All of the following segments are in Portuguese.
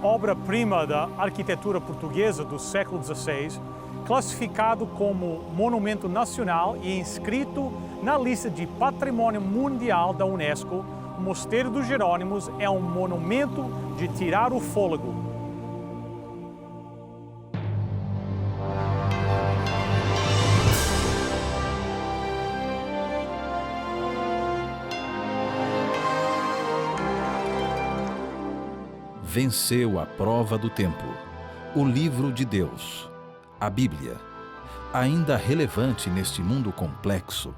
obra-prima da arquitetura portuguesa do século XVI, classificado como monumento nacional e inscrito na lista de Patrimônio Mundial da Unesco, o Mosteiro dos Jerônimos é um monumento de tirar o fôlego. Venceu a prova do tempo. O livro de Deus, a Bíblia, ainda relevante neste mundo complexo.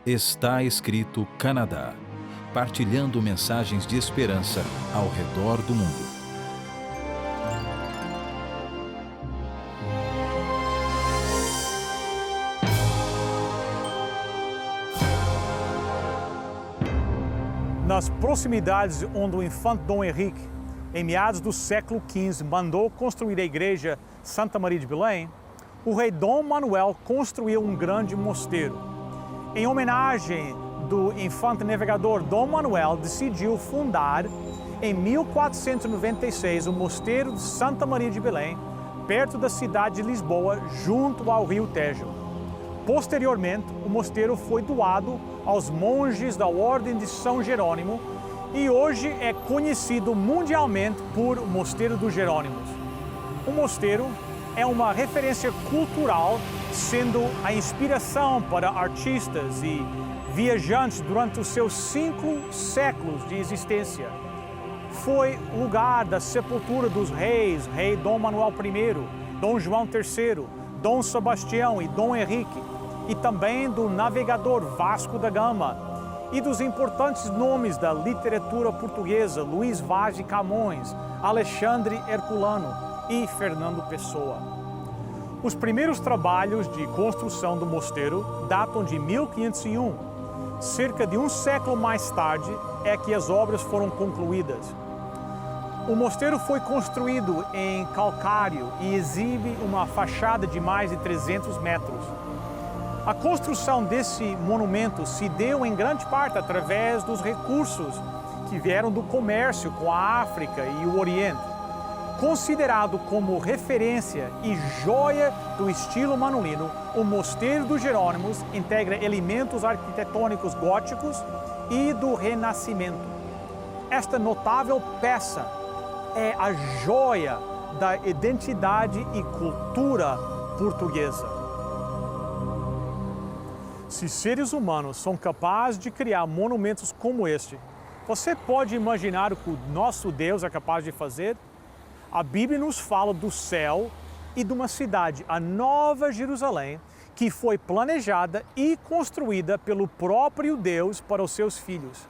Está escrito Canadá, partilhando mensagens de esperança ao redor do mundo. Nas proximidades onde o infante Dom Henrique, em meados do século XV, mandou construir a igreja Santa Maria de Belém, o rei Dom Manuel construiu um grande mosteiro. Em homenagem do infante navegador Dom Manuel, decidiu fundar, em 1496, o mosteiro de Santa Maria de Belém, perto da cidade de Lisboa, junto ao rio Tejo. Posteriormente, o mosteiro foi doado aos monges da Ordem de São Jerônimo e hoje é conhecido mundialmente por Mosteiro dos Jerônimos. O mosteiro é uma referência cultural, sendo a inspiração para artistas e viajantes durante os seus 5 séculos de existência. Foi lugar da sepultura dos reis, rei Dom Manuel I, Dom João III, Dom Sebastião e Dom Henrique, e também do navegador Vasco da Gama, e dos importantes nomes da literatura portuguesa, Luís Vaz de Camões, Alexandre Herculano e Fernando Pessoa. Os primeiros trabalhos de construção do mosteiro datam de 1501. Cerca de um século mais tarde é que as obras foram concluídas. O mosteiro foi construído em calcário e exibe uma fachada de mais de 300 metros. A construção desse monumento se deu em grande parte através dos recursos que vieram do comércio com a África e o Oriente. Considerado como referência e joia do estilo manuelino, o Mosteiro dos Jerônimos integra elementos arquitetônicos góticos e do Renascimento. Esta notável peça é a joia da identidade e cultura portuguesa. Se seres humanos são capazes de criar monumentos como este, você pode imaginar o que o nosso Deus é capaz de fazer? A Bíblia nos fala do céu e de uma cidade, a Nova Jerusalém, que foi planejada e construída pelo próprio Deus para os seus filhos.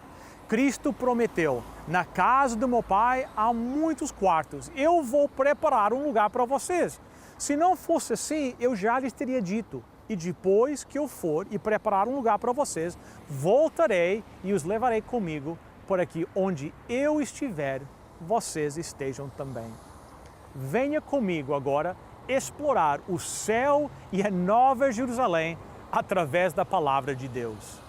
Cristo prometeu: na casa do meu Pai há muitos quartos, eu vou preparar um lugar para vocês. Se não fosse assim, eu já lhes teria dito. E depois que eu for e preparar um lugar para vocês, voltarei e os levarei comigo, para que onde eu estiver, vocês estejam também. Venha comigo agora explorar o céu e a Nova Jerusalém através da palavra de Deus.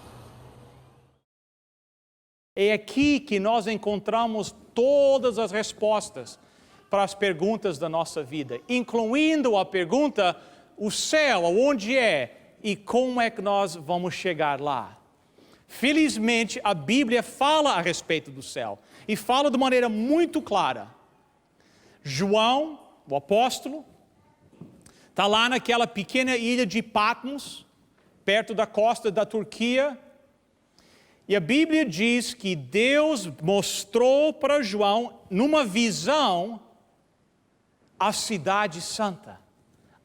É aqui que nós encontramos todas as respostas para as perguntas da nossa vida, incluindo a pergunta: o céu, onde é e como é que nós vamos chegar lá? Felizmente, a Bíblia fala a respeito do céu e fala de maneira muito clara. João, o apóstolo, está lá naquela pequena ilha de Patmos, perto da costa da Turquia, e a Bíblia diz que Deus mostrou para João, numa visão, a cidade santa.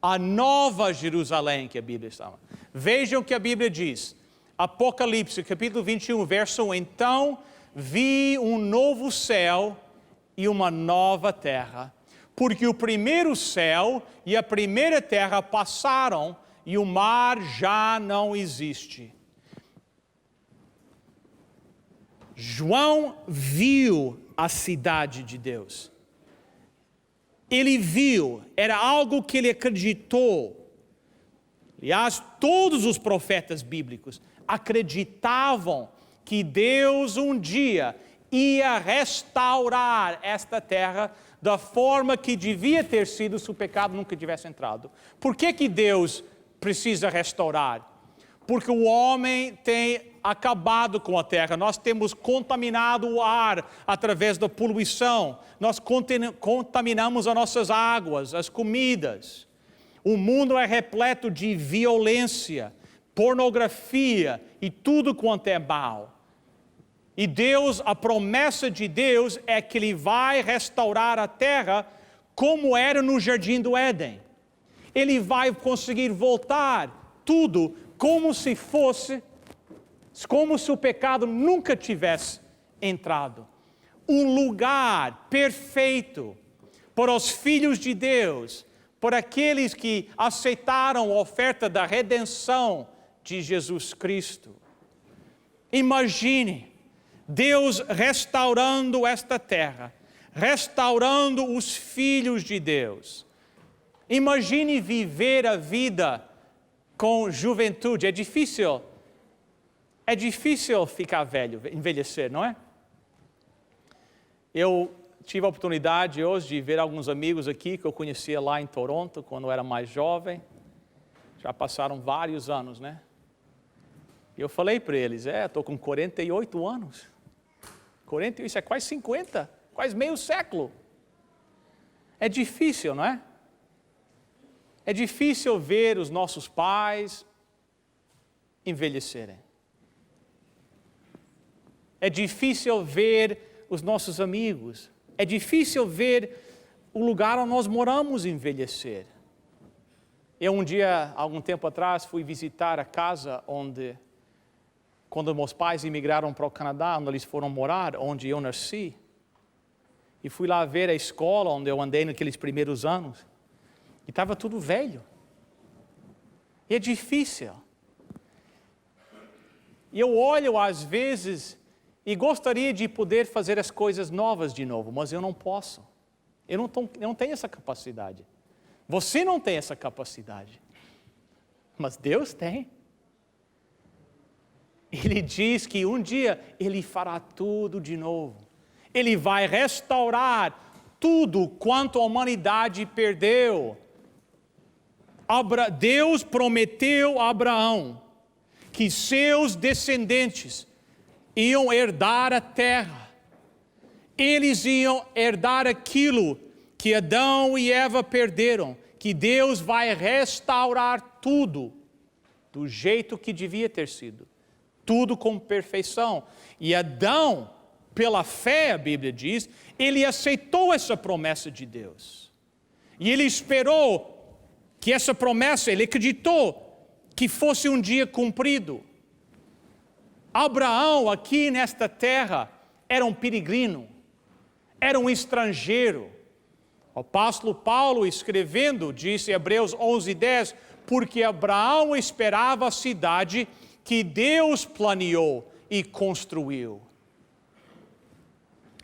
A Nova Jerusalém, que a Bíblia chama. Vejam o que a Bíblia diz. Apocalipse, capítulo 21, verso 1. Então vi um novo céu e uma nova terra, porque o primeiro céu e a primeira terra passaram e o mar já não existe. João viu a cidade de Deus. Ele viu, era algo que ele acreditou. Aliás, todos os profetas bíblicos acreditavam que Deus um dia ia restaurar esta terra da forma que devia ter sido se o pecado nunca tivesse entrado. Por que Deus precisa restaurar? Porque o homem tem acabado com a terra, nós temos contaminado o ar através da poluição, nós contaminamos as nossas águas, as comidas. O mundo é repleto de violência, pornografia e tudo quanto é mal. E Deus, a promessa de Deus é que Ele vai restaurar a terra como era no Jardim do Éden. Ele vai conseguir voltar tudo como se o pecado nunca tivesse entrado. Um lugar perfeito para os filhos de Deus, para aqueles que aceitaram a oferta da redenção de Jesus Cristo. Imagine Deus restaurando esta terra, restaurando os filhos de Deus. Imagine viver a vida com juventude. É difícil ficar velho, envelhecer, não é? Eu tive a oportunidade hoje de ver alguns amigos aqui que eu conhecia lá em Toronto, quando eu era mais jovem. Já passaram vários anos, né? E eu falei para eles, estou com 48 anos. 48, isso é quase 50, quase meio século. É difícil, não é? É difícil ver os nossos pais envelhecerem. É difícil ver os nossos amigos. É difícil ver o lugar onde nós moramos envelhecer. Eu um dia, algum tempo atrás, fui visitar a casa quando meus pais imigraram para o Canadá, onde eles foram morar, onde eu nasci. E fui lá ver a escola onde eu andei naqueles primeiros anos. E estava tudo velho. E é difícil. E eu olho às vezes e gostaria de poder fazer as coisas novas de novo, mas eu não posso. Eu não tenho essa capacidade. Você não tem essa capacidade. Mas Deus tem. Ele diz que um dia Ele fará tudo de novo. Ele vai restaurar tudo quanto a humanidade perdeu. Deus prometeu a Abraão que seus descendentes iam herdar a terra. Eles iam herdar aquilo que Adão e Eva perderam, que Deus vai restaurar tudo do jeito que devia ter sido. Tudo com perfeição. E Adão, pela fé, a Bíblia diz, ele aceitou essa promessa de Deus. E ele esperou que essa promessa, ele acreditou que fosse um dia cumprido. Abraão, aqui nesta terra, era um peregrino, era um estrangeiro. O apóstolo Paulo, escrevendo, disse em Hebreus 11:10, porque Abraão esperava a cidade que Deus planeou e construiu.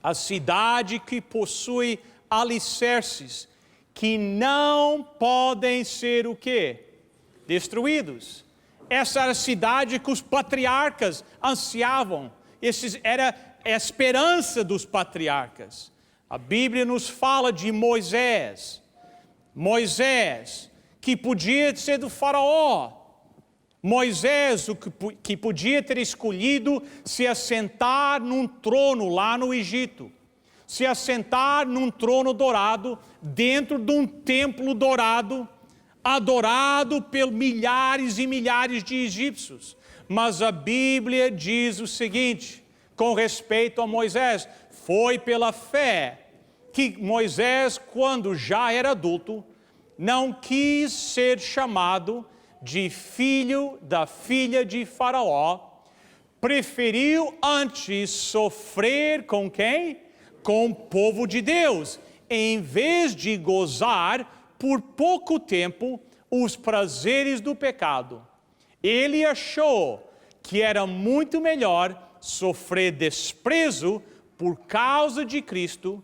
A cidade que possui alicerces que não podem ser o quê? Destruídos. Essa era a cidade que os patriarcas ansiavam. Essa era a esperança dos patriarcas. A Bíblia nos fala de Moisés. Moisés, que podia ser do faraó. Moisés, que podia ter escolhido se assentar num trono lá no Egito. Se assentar num trono dourado, dentro de um templo dourado, adorado por milhares e milhares de egípcios. Mas a Bíblia diz o seguinte, com respeito a Moisés, foi pela fé que Moisés, quando já era adulto, não quis ser chamado de filho da filha de Faraó, preferiu antes sofrer com quem? Com o povo de Deus, em vez de gozar por pouco tempo os prazeres do pecado. Ele achou que era muito melhor sofrer desprezo por causa de Cristo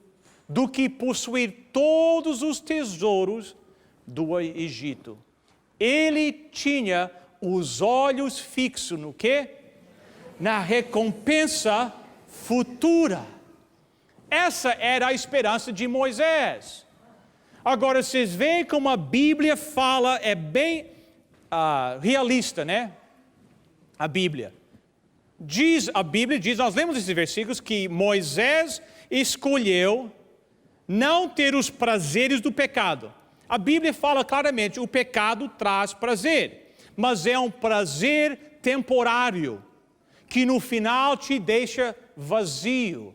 do que possuir todos os tesouros do Egito. Ele tinha os olhos fixos no quê? Na recompensa futura. Essa era a esperança de Moisés. Agora, vocês veem como a Bíblia fala, é bem realista, né? A Bíblia diz, nós lemos esses versículos, que Moisés escolheu não ter os prazeres do pecado. A Bíblia fala claramente, o pecado traz prazer, mas é um prazer temporário, que no final te deixa vazio.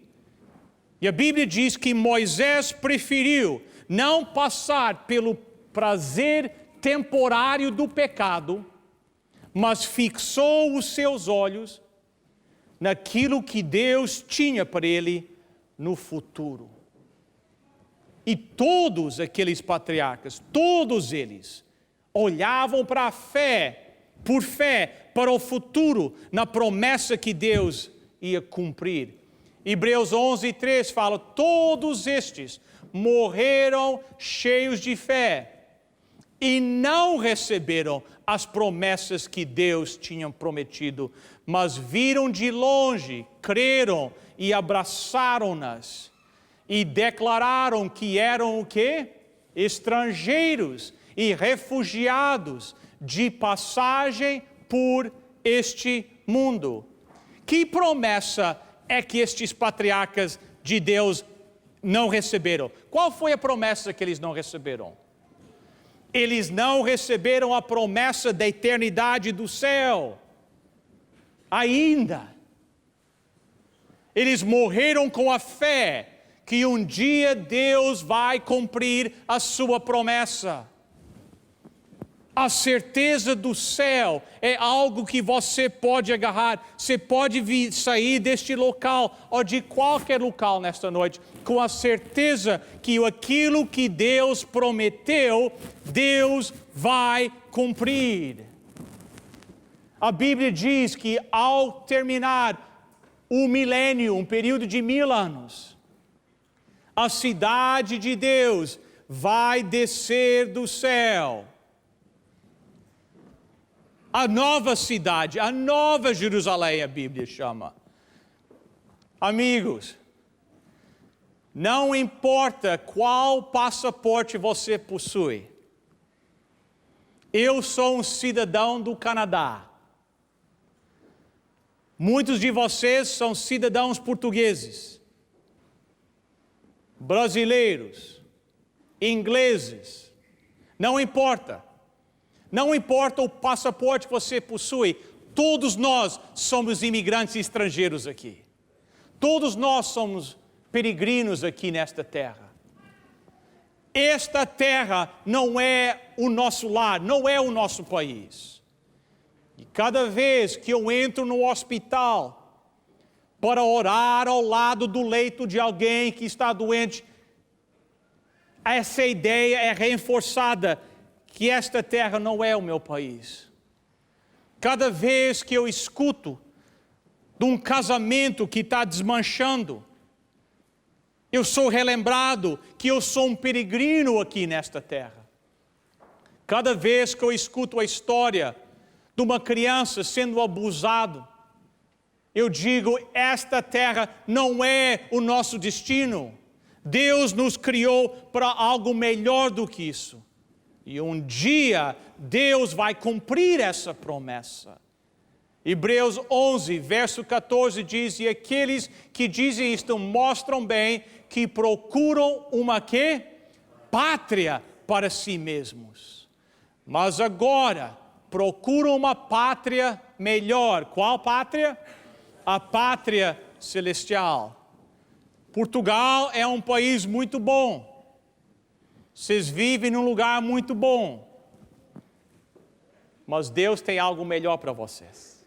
E a Bíblia diz que Moisés preferiu não passar pelo prazer temporário do pecado, mas fixou os seus olhos naquilo que Deus tinha para ele no futuro. E todos aqueles patriarcas, todos eles, olhavam para a fé, por fé, para o futuro, na promessa que Deus ia cumprir. Hebreus 11:3 fala, todos estes morreram cheios de fé e não receberam as promessas que Deus tinha prometido, mas viram de longe, creram e abraçaram-nas e declararam que eram o quê? Estrangeiros e refugiados de passagem por este mundo. Que promessa é que estes patriarcas de Deus não receberam? Qual foi a promessa que eles não receberam? Eles não receberam a promessa da eternidade do céu. Ainda. Eles morreram com a fé que um dia Deus vai cumprir a sua promessa. A certeza do céu é algo que você pode agarrar. Você pode sair deste local ou de qualquer local nesta noite com a certeza que aquilo que Deus prometeu, Deus vai cumprir. A Bíblia diz que ao terminar o milênio, um período de 1000 anos, a cidade de Deus vai descer do céu. A nova cidade, a nova Jerusalém, a Bíblia chama. Amigos, não importa qual passaporte você possui. Eu sou um cidadão do Canadá. Muitos de vocês são cidadãos portugueses, brasileiros, ingleses. Não importa. Não importa o passaporte que você possui, todos nós somos imigrantes estrangeiros aqui. Todos nós somos peregrinos aqui nesta terra. Esta terra não é o nosso lar, não é o nosso país. E cada vez que eu entro no hospital para orar ao lado do leito de alguém que está doente, essa ideia é reforçada que esta terra não é o meu país. Cada vez que eu escuto de um casamento que está desmanchando, eu sou relembrado que eu sou um peregrino aqui nesta terra. Cada vez que eu escuto a história de uma criança sendo abusada, eu digo, esta terra não é o nosso destino. Deus nos criou para algo melhor do que isso. E um dia Deus vai cumprir essa promessa. Hebreus 11, verso 14 diz, e aqueles que dizem isto mostram bem que procuram uma quê? Pátria para si mesmos. Mas agora procuram uma pátria melhor. Qual pátria? A pátria celestial. Portugal é um país muito bom. Vocês vivem num lugar muito bom. Mas Deus tem algo melhor para vocês.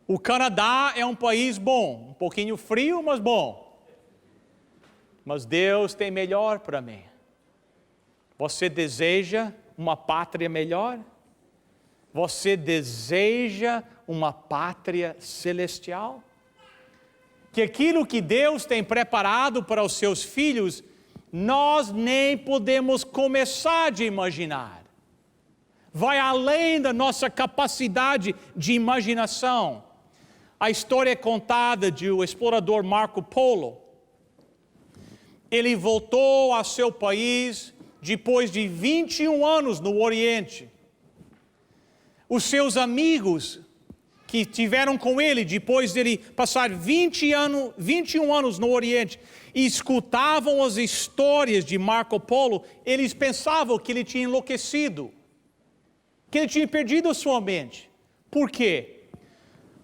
O Canadá é um país bom, um pouquinho frio, mas bom. Mas Deus tem melhor para mim. Você deseja uma pátria melhor? Você deseja uma pátria celestial? Que aquilo que Deus tem preparado para os seus filhos, nós nem podemos começar de imaginar. Vai além da nossa capacidade de imaginação. A história é contada de o explorador Marco Polo. ele voltou a seu país depois de 21 anos no Oriente. Os seus amigos que tiveram com ele depois dele passar 21 anos no Oriente e escutavam as histórias de Marco Polo, eles pensavam que ele tinha enlouquecido, que ele tinha perdido a sua mente. Por quê?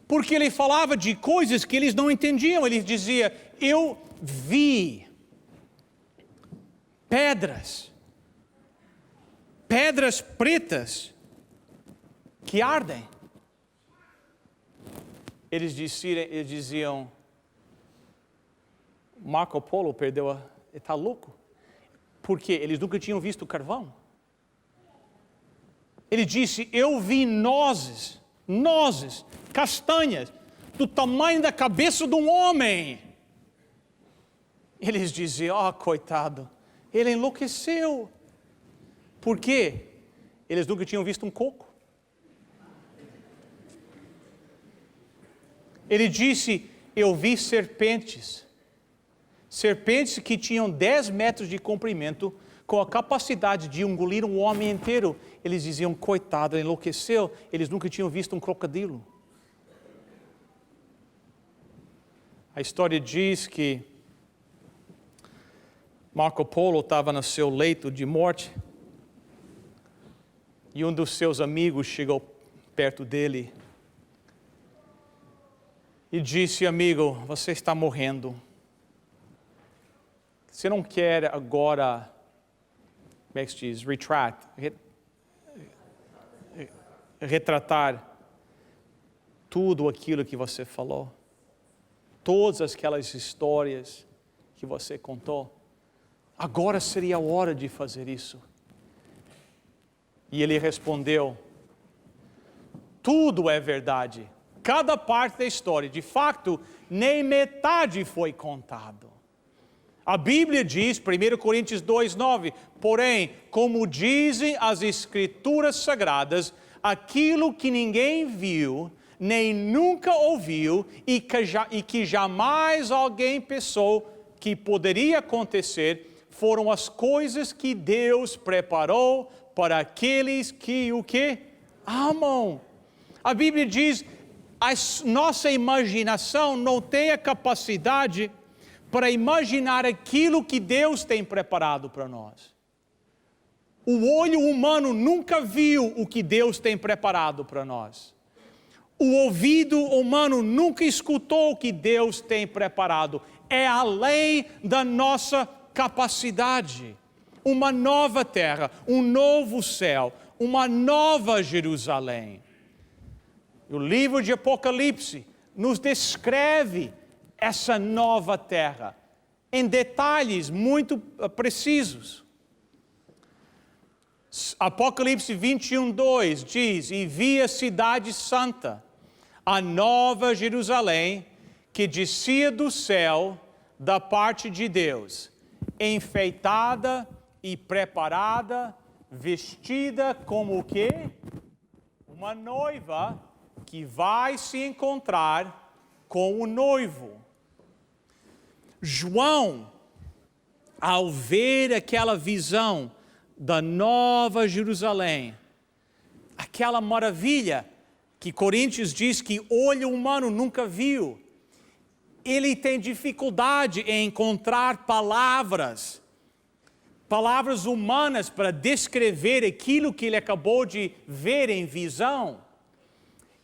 Porque ele falava de coisas que eles não entendiam. Ele dizia: eu vi pedras pretas que ardem. Eles diziam: Marco Polo ele está louco. Porque eles nunca tinham visto carvão. Ele disse: eu vi nozes, castanhas, do tamanho da cabeça de um homem. Eles diziam: coitado, ele enlouqueceu. Por quê? Eles nunca tinham visto um coco. Ele disse: eu vi serpentes que tinham 10 metros de comprimento, com a capacidade de engolir um homem inteiro. Eles diziam: coitado, ele enlouqueceu. Eles nunca tinham visto um crocodilo. A história diz que Marco Polo estava no seu leito de morte e um dos seus amigos chegou perto dele e disse: amigo, você está morrendo. Você não quer agora, como é que se diz, retratar tudo aquilo que você falou? Todas aquelas histórias que você contou? Agora seria a hora de fazer isso. E ele respondeu: tudo é verdade. Cada parte da história, de fato, nem metade foi contado. A Bíblia diz, 1 Coríntios 2:9, porém, como dizem as Escrituras Sagradas, aquilo que ninguém viu, nem nunca ouviu, e que jamais alguém pensou que poderia acontecer, foram as coisas que Deus preparou para aqueles que o quê? Amam. A Bíblia diz: a nossa imaginação não tem a capacidade para imaginar aquilo que Deus tem preparado para nós. O olho humano nunca viu o que Deus tem preparado para nós. O ouvido humano nunca escutou o que Deus tem preparado. É além da nossa capacidade. Uma nova terra, um novo céu, uma nova Jerusalém. O livro de Apocalipse nos descreve essa nova terra em detalhes muito precisos. Apocalipse 21:2 diz: e vi a cidade santa, a nova Jerusalém, que descia do céu da parte de Deus, enfeitada e preparada, vestida como o quê? Uma noiva que vai se encontrar com o noivo. João, ao ver aquela visão da nova Jerusalém, aquela maravilha que Coríntios diz que olho humano nunca viu, ele tem dificuldade em encontrar palavras humanas para descrever aquilo que ele acabou de ver em visão.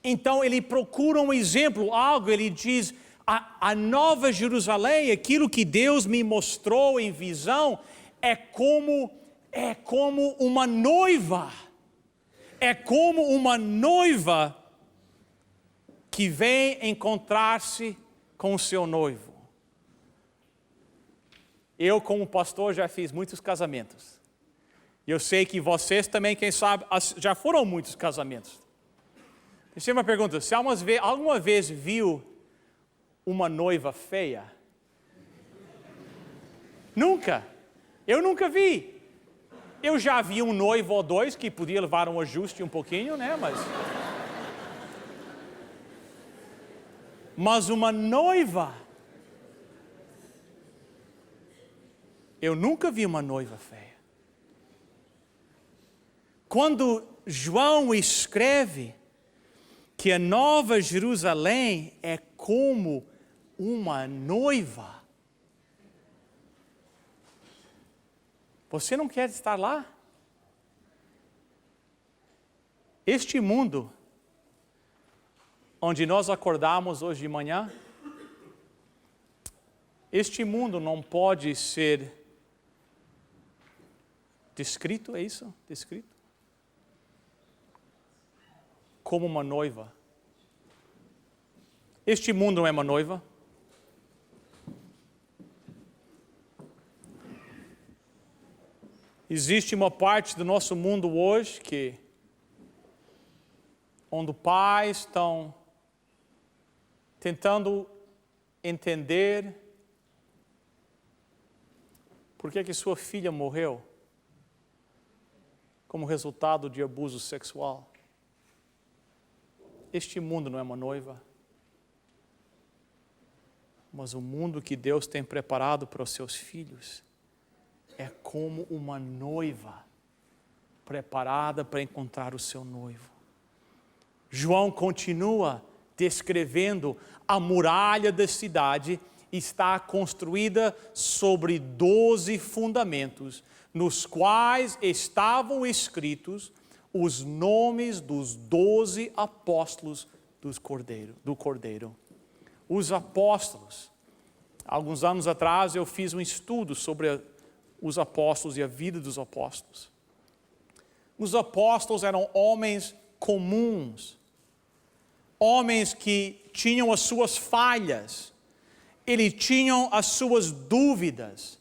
Então ele procura um exemplo, ele diz: a nova Jerusalém, aquilo que Deus me mostrou em visão, é como uma noiva. É como uma noiva que vem encontrar-se com o seu noivo. Eu, como pastor, já fiz muitos casamentos. Eu sei que vocês também, quem sabe, já foram muitos casamentos. Deixa eu uma pergunta: você alguma vez viu uma noiva feia? Nunca. Eu nunca vi. Eu já vi um noivo ou dois que podia levar um ajuste um pouquinho, né? Mas uma noiva. Eu nunca vi uma noiva feia. Quando João escreve que a Nova Jerusalém é como uma noiva, você não quer estar lá? Este mundo onde nós acordamos hoje de manhã, este mundo não pode ser descrito, é isso? Descrito? Como uma noiva. Este mundo não é uma noiva. Existe uma parte do nosso mundo hoje onde pais estão tentando entender por que sua filha morreu como resultado de abuso sexual. Este mundo não é uma noiva, mas o mundo que Deus tem preparado para os seus filhos é como uma noiva preparada para encontrar o seu noivo. João continua descrevendo a muralha da cidade, está construída sobre 12 fundamentos, nos quais estavam escritos os nomes dos 12 apóstolos do Cordeiro. Os apóstolos. Alguns anos atrás eu fiz um estudo sobre os apóstolos e a vida dos apóstolos. Os apóstolos eram homens comuns, homens que tinham as suas falhas, eles tinham as suas dúvidas,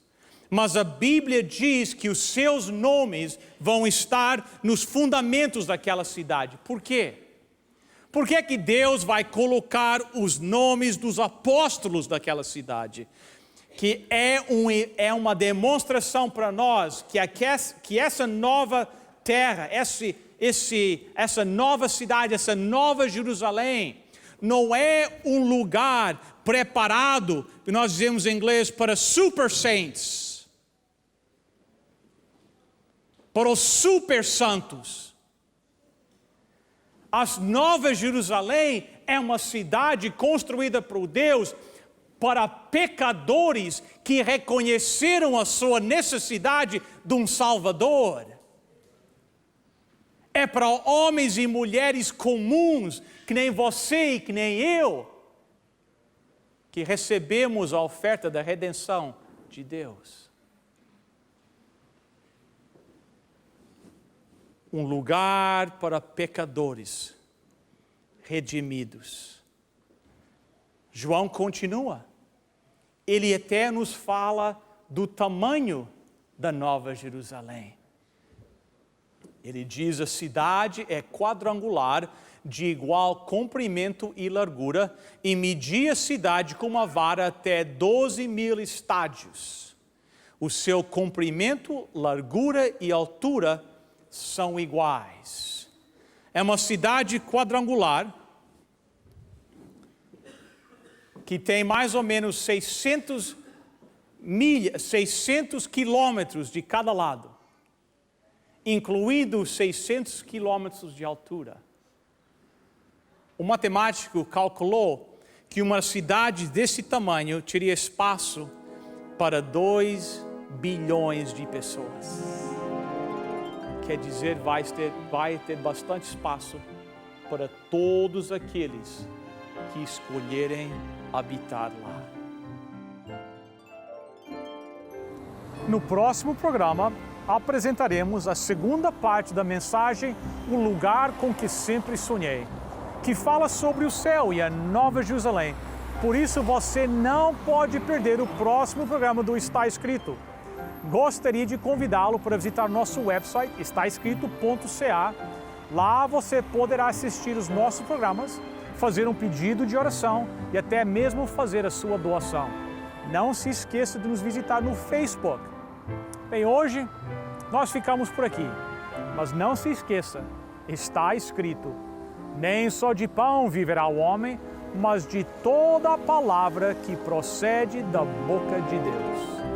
mas a Bíblia diz que os seus nomes vão estar nos fundamentos daquela cidade. Por quê? Por que que Deus vai colocar os nomes dos apóstolos daquela cidade? Que é uma demonstração para nós que essa nova terra, essa nova cidade, essa nova Jerusalém, não é um lugar preparado, que nós dizemos em inglês, para super saints, para os super santos. A Nova Jerusalém é uma cidade construída por Deus para pecadores que reconheceram a sua necessidade de um Salvador. É para homens e mulheres comuns, que nem você e que nem eu, que recebemos a oferta da redenção de Deus. Um lugar para pecadores redimidos. João continua. Ele até nos fala do tamanho da Nova Jerusalém. Ele diz: a cidade é quadrangular, de igual comprimento e largura, e media a cidade com uma vara até 12.000 estádios. O seu comprimento, largura e altura são iguais. É uma cidade quadrangular que tem mais ou menos 600 quilômetros de cada lado, incluindo 600 quilômetros de altura. O matemático calculou que uma cidade desse tamanho teria espaço para 2 bilhões de pessoas. Quer dizer, vai ter bastante espaço para todos aqueles que escolherem habitar lá. No próximo programa, apresentaremos a segunda parte da mensagem O Lugar com que Sempre Sonhei, que fala sobre o céu e a Nova Jerusalém. Por isso você não pode perder o próximo programa do Está Escrito. Gostaria de convidá-lo para visitar nosso website, estaescrito.ca. Lá você poderá assistir os nossos programas, fazer um pedido de oração e até mesmo fazer a sua doação. Não se esqueça de nos visitar no Facebook. Bem, hoje nós ficamos por aqui, mas não se esqueça, está escrito: nem só de pão viverá o homem, mas de toda a palavra que procede da boca de Deus.